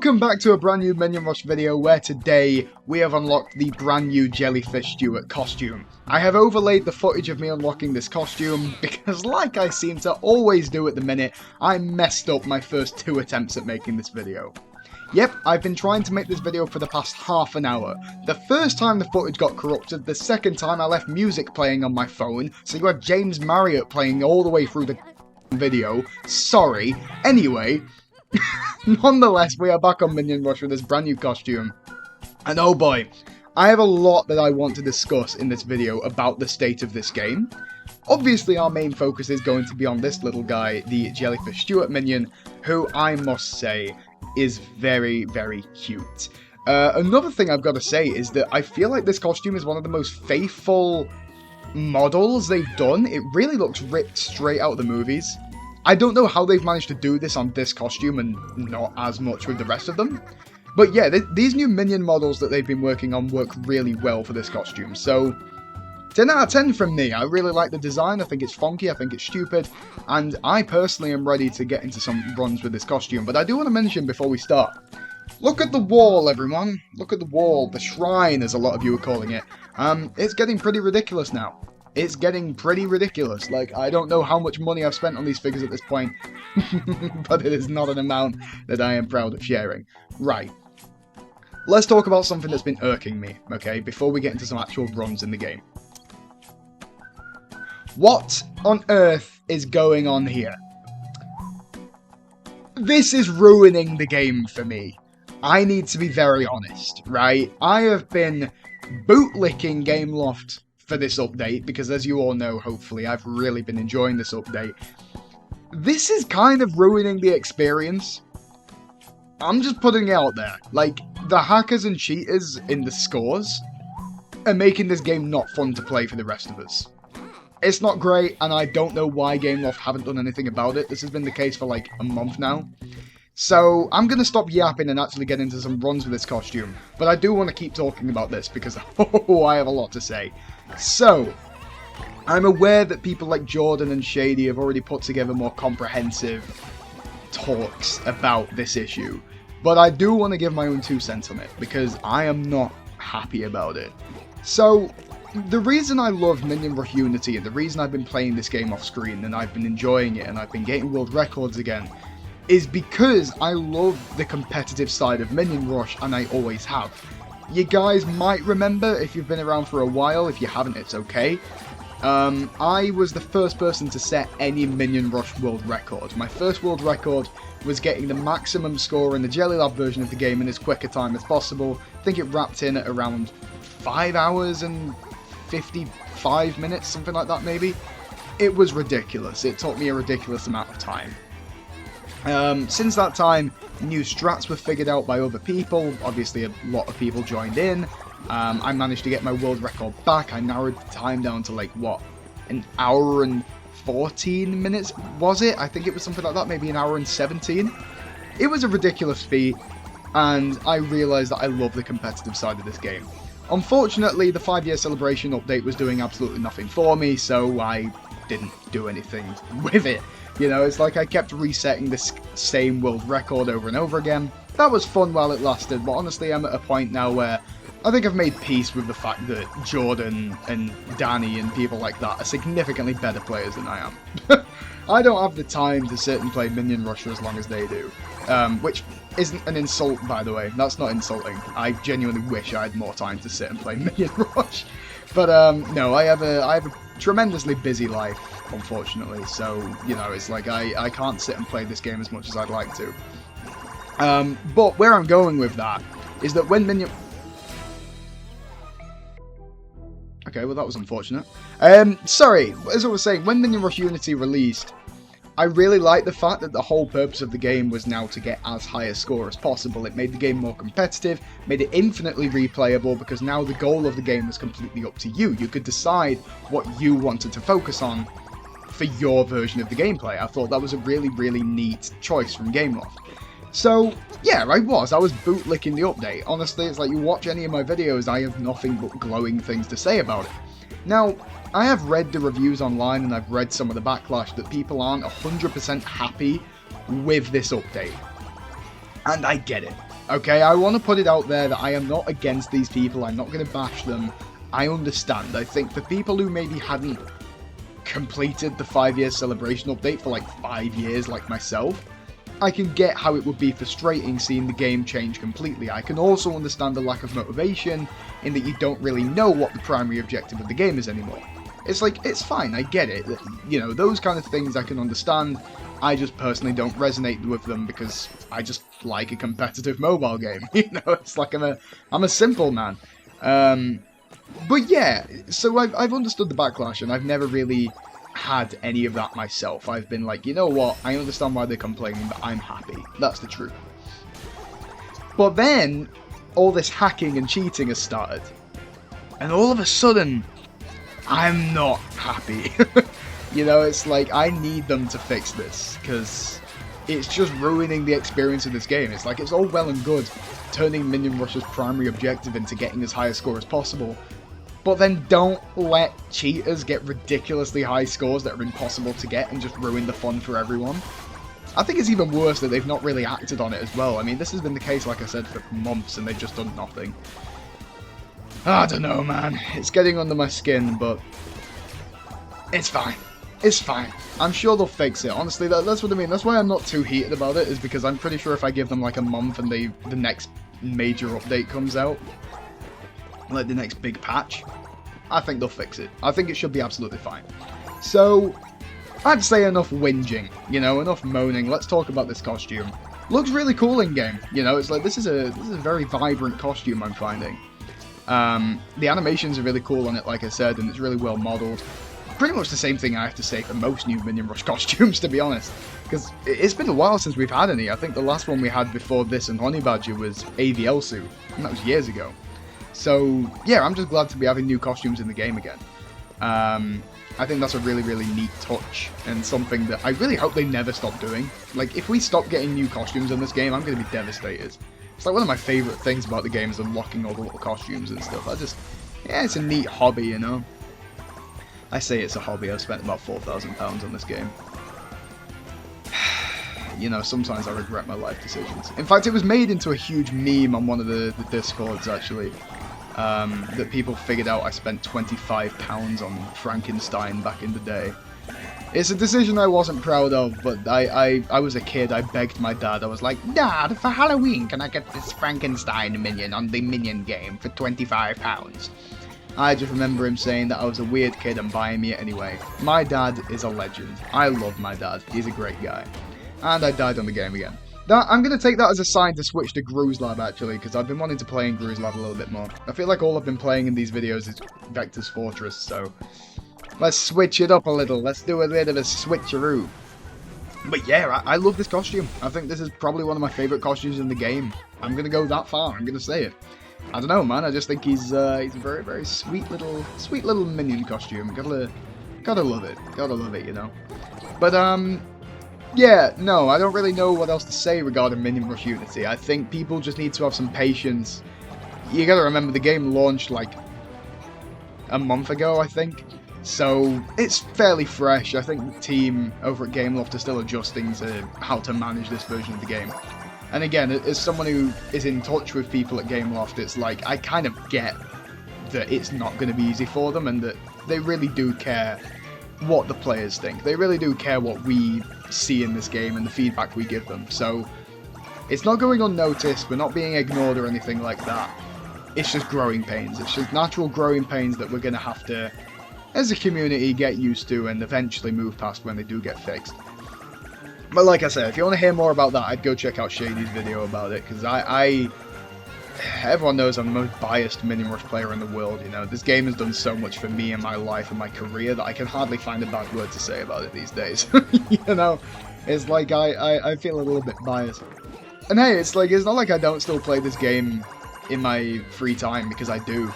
Welcome back to a brand new Minion Rush video where today we have unlocked the brand new Jellyfish Stewart costume. I have overlaid the footage of me unlocking this costume because, like I seem to always do at the minute, I messed up my first 2 attempts at making this video. Yep, I've been trying to make this video for the past half an hour. The first time the footage got corrupted, the second time I left music playing on my phone, so you had James Marriott playing all the way through the video. Sorry. Anyway, nonetheless, we are back on Minion Rush with this brand new costume. And oh boy, I have a lot that I want to discuss in this video about the state of this game. Obviously, our main focus is going to be on this little guy, the Jellyfish Stewart minion, who I must say is very, very cute. Another thing I've got to say is that I feel like this costume is one of the most faithful models they've done. It really looks ripped straight out of the movies. I don't know how they've managed to do this on this costume and not as much with the rest of them. But yeah, these new minion models that they've been working on work really well for this costume. So, 10 out of 10 from me. I really like the design, I think it's funky, I think it's stupid, and I personally am ready to get into some runs with this costume. But I do want to mention before we start, look at the wall, everyone. Look at the wall, the shrine, as a lot of you are calling it. It's getting pretty ridiculous now. It's getting pretty ridiculous. Like, I don't know how much money I've spent on these figures at this point, but it is not an amount that I am proud of sharing. Right. Let's talk about something that's been irking me, okay, before we get into some actual runs in the game. What on earth is going on here? This is ruining the game for me. I need to be very honest, right? I have been bootlicking Gameloft for this update, because as you all know, hopefully, I've really been enjoying this update. This is kind of ruining the experience. I'm just putting it out there. Like, the hackers and cheaters in the scores are making this game not fun to play for the rest of us. It's not great, and I don't know why Gameloft haven't done anything about it. This has been the case for like a month now. So, I'm going to stop yapping and actually get into some runs with this costume. But I do want to keep talking about this because, oh, I have a lot to say. So, I'm aware that people like Jordan and Shady have already put together more comprehensive talks about this issue. But I do want to give my own 2 cents on it, because I am not happy about it. So, the reason I love Minion Rush Unity, and the reason I've been playing this game off screen, and I've been enjoying it, and I've been getting world records again, is because I love the competitive side of Minion Rush, and I always have. You guys might remember, if you've been around for a while. If you haven't, it's okay. I was the first person to set any Minion Rush world record. My first world record was getting the maximum score in the Jelly Lab version of the game in as quick a time as possible. I think it wrapped in at around 5 hours and 55 minutes, something like that maybe. It was ridiculous. It took me a ridiculous amount of time. Since that time, new strats were figured out by other people. Obviously, a lot of people joined in. I managed to get my world record back. I narrowed the time down to, like, what, an hour and 14 minutes, was it? I think it was something like that, maybe an hour and 17. It was a ridiculous feat, and I realised that I love the competitive side of this game. Unfortunately, the 5-year celebration update was doing absolutely nothing for me, so I didn't do anything with it. You know, it's like I kept resetting this same world record over and over again. That was fun while it lasted, but honestly, I'm at a point now where I think I've made peace with the fact that Jordan and Danny and people like that are significantly better players than I am. I don't have the time to sit and play Minion Rush for as long as they do. Which isn't an insult, by the way. That's not insulting. I genuinely wish I had more time to sit and play Minion Rush. But, no, I have a tremendously busy life, unfortunately. So, you know, it's like I can't sit and play this game as much as I'd like to. But where I'm going with that is that when Minion... Okay, well that was unfortunate. Sorry, as I was saying, when Minion Rush Unity released, I really liked the fact that the whole purpose of the game was now to get as high a score as possible. It made the game more competitive, made it infinitely replayable, because now the goal of the game was completely up to you. You could decide what you wanted to focus on for your version of the gameplay. I thought that was a really, really neat choice from Gameloft. So, yeah, I was bootlicking the update. Honestly, it's like you watch any of my videos, I have nothing but glowing things to say about it. Now, I have read the reviews online and I've read some of the backlash that people aren't 100% happy with this update. And I get it. Okay, I want to put it out there that I am not against these people. I'm not going to bash them. I understand. I think the people who maybe hadn't completed the 5-year celebration update for like 5 years, like myself, I can get how it would be frustrating seeing the game change completely. I can also understand the lack of motivation in that you don't really know what the primary objective of the game is anymore. It's like, it's fine, I get it. You know, those kind of things I can understand. I just personally don't resonate with them because I just like a competitive mobile game. You know, it's like I'm a simple man. But yeah, so I've understood the backlash, and I've never really had any of that myself. I've been like, you know what, I understand why they're complaining, but I'm happy. That's the truth. But then, all this hacking and cheating has started. And all of a sudden, I'm not happy. You know, it's like, I need them to fix this, because it's just ruining the experience of this game. It's like, it's all well and good turning Minion Rush's primary objective into getting as high a score as possible, but then don't let cheaters get ridiculously high scores that are impossible to get and just ruin the fun for everyone. I think it's even worse that they've not really acted on it as well. I mean, this has been the case, like I said, for months, and they've just done nothing. I don't know, man. It's getting under my skin, but it's fine. It's fine. I'm sure they'll fix it. Honestly, that's what I mean. That's why I'm not too heated about it, is because I'm pretty sure if I give them like a month and the next major update comes out, like the next big patch, I think they'll fix it. I think it should be absolutely fine. So, I'd say enough whinging, you know, enough moaning. Let's talk about this costume. Looks really cool in game, you know. It's like, this is a very vibrant costume I'm finding. The animations are really cool on it, like I said, and it's really well modeled. Pretty much the same thing I have to say for most new Minion Rush costumes, to be honest. Because it's been a while since we've had any. I think the last one we had before this and Honey Badger was AVL suit, and that was years ago. So, yeah, I'm just glad to be having new costumes in the game again. I think that's a really, really neat touch, and something that I really hope they never stop doing. Like, if we stop getting new costumes in this game, I'm going to be devastated. It's like one of my favourite things about the game is unlocking all the little costumes and stuff. Yeah, it's a neat hobby, you know. I say it's a hobby. I've spent about £4,000 on this game. You know, sometimes I regret my life decisions. In fact, it was made into a huge meme on one of the Discords, actually. That people figured out I spent £25 on Frankenstein back in the day. It's a decision I wasn't proud of, but I was a kid. I begged my dad. I was like, Dad, for Halloween, can I get this Frankenstein minion on the Minion game for £25? I just remember him saying that I was a weird kid and buying me it anyway. My dad is a legend. I love my dad. He's a great guy. And I died on the game again. I'm going to take that as a sign to switch to Gru's Lab, actually, because I've been wanting to play in Gru's Lab a little bit more. I feel like all I've been playing in these videos is Vector's Fortress, so let's switch it up a little. Let's do a bit of a switcheroo. But yeah, I love this costume. I think this is probably one of my favourite costumes in the game. I'm going to go that far. I'm going to say it. I don't know, man. I just think he's a very, very sweet little minion costume. Gotta love it. Gotta love it, you know. But yeah, no, I don't really know what else to say regarding Minion Rush Unity. I think people just need to have some patience. You gotta remember the game launched like a month ago, I think. So it's fairly fresh. I think the team over at Gameloft are still adjusting to how to manage this version of the game. And again, as someone who is in touch with people at Gameloft, it's like, I kind of get that it's not going to be easy for them, and that they really do care what the players think. They really do care what we see in this game and the feedback we give them. So it's not going unnoticed, we're not being ignored or anything like that. It's just growing pains. It's just natural growing pains that we're going to have to, as a community, get used to and eventually move past when they do get fixed. But like I said, if you want to hear more about that, I'd go check out Shady's video about it, because everyone knows I'm the most biased Minion Rush player in the world, you know. This game has done so much for me and my life and my career that I can hardly find a bad word to say about it these days. You know, it's like I feel a little bit biased. And hey, it's like, it's not like I don't still play this game in my free time, because I do.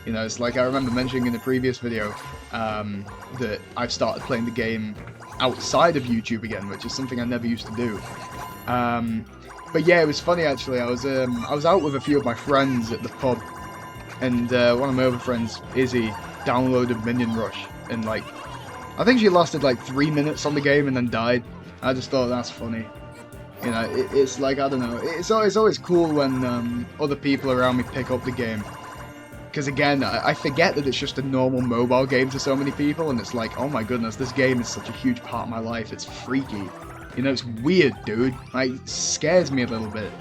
You know, it's like I remember mentioning in the previous video that I've started playing the game outside of YouTube again, which is something I never used to do. But yeah, it was funny actually. I was out with a few of my friends at the pub, and one of my other friends, Izzy, downloaded Minion Rush, and like, I think she lasted like 3 minutes on the game and then died. I just thought that's funny. You know, it's like, I don't know, it's always cool when other people around me pick up the game. Because again, I forget that it's just a normal mobile game to so many people, and it's like, oh my goodness, this game is such a huge part of my life, it's freaky. You know, it's weird, dude. Like, it scares me a little bit.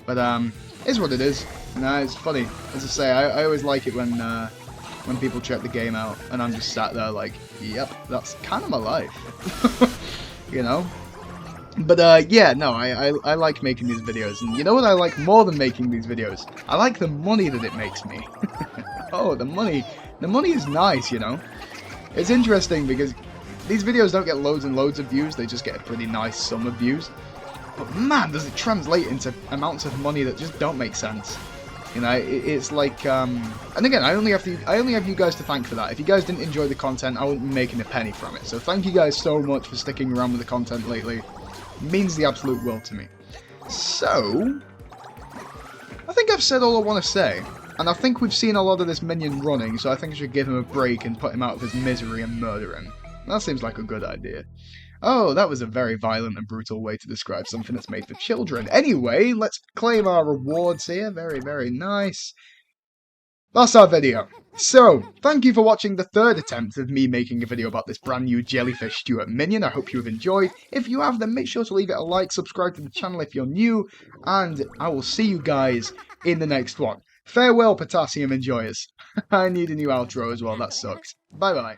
But, it's what it is. Nah, it's funny. As I say, I always like it when people check the game out, and I'm just sat there like, yep, that's kind of my life. You know? But, yeah, no, I like making these videos, and you know what I like more than making these videos? I like the money that it makes me. Oh, the money is nice, you know? It's interesting because these videos don't get loads and loads of views, they just get a pretty nice sum of views. But man, does it translate into amounts of money that just don't make sense. You know, it's like, and again, I only have you guys to thank for that. If you guys didn't enjoy the content, I wouldn't be making a penny from it. So thank you guys so much for sticking around with the content lately. It means the absolute world to me. So, I think I've said all I want to say. And I think we've seen a lot of this minion running, so I think I should give him a break and put him out of his misery and murder him. That seems like a good idea. Oh, that was a very violent and brutal way to describe something that's made for children. Anyway, let's claim our rewards here. Very, very nice. That's our video. So, thank you for watching the third attempt of me making a video about this brand new Jellyfish Stewart minion. I hope you have enjoyed. If you have, then make sure to leave it a like, subscribe to the channel if you're new, and I will see you guys in the next one. Farewell, potassium enjoyers. I need a new outro as well, that sucks. Bye bye.